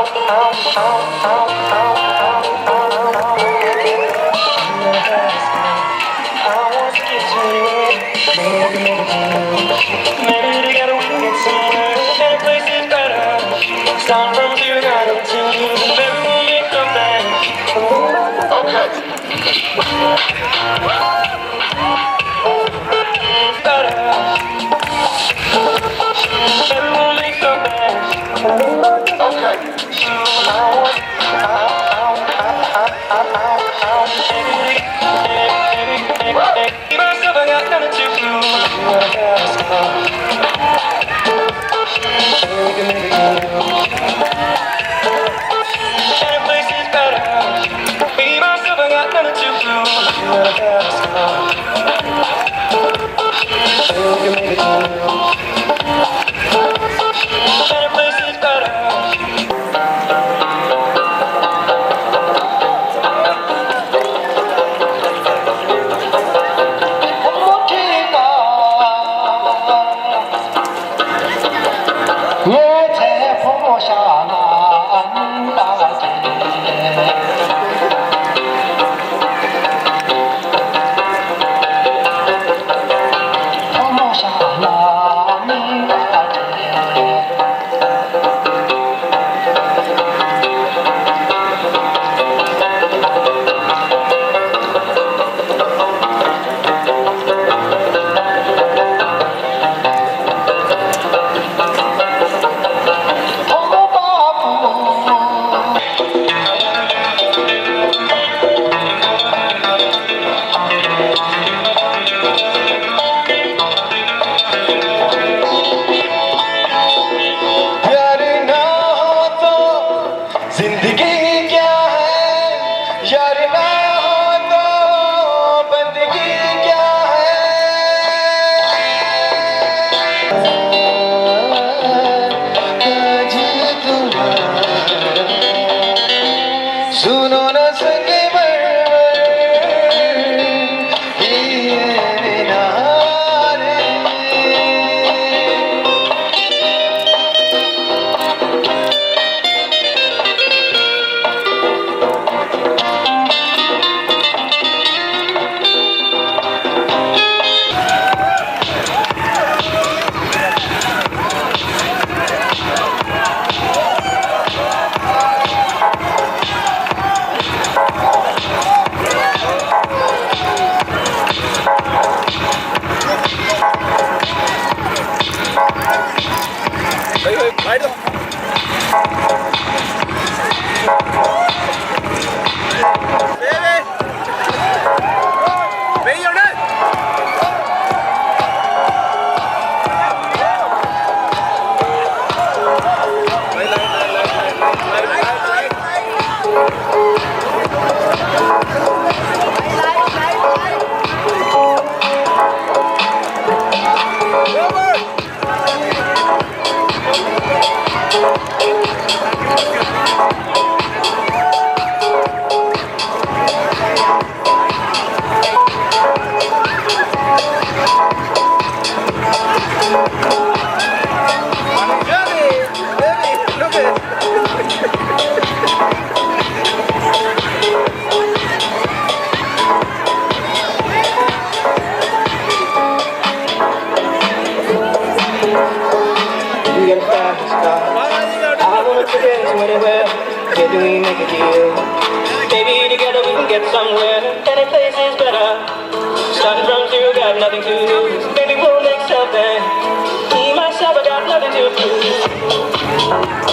Maybe together we can get somewhere. Any place is better. Start from zero, got up to you. Maybe we'll make a band. Better. Maybe we'll make a band. Keep myself, I got nothing to prove. Any place is better. Me, myself, I got nothing to prove. Any place is better. सुनो न सके Where do we make a deal? Maybe together we can get somewhere. Any place is better. Starting from zero, got nothing to lose. Maybe we'll make something. Me, myself, I got nothing to prove.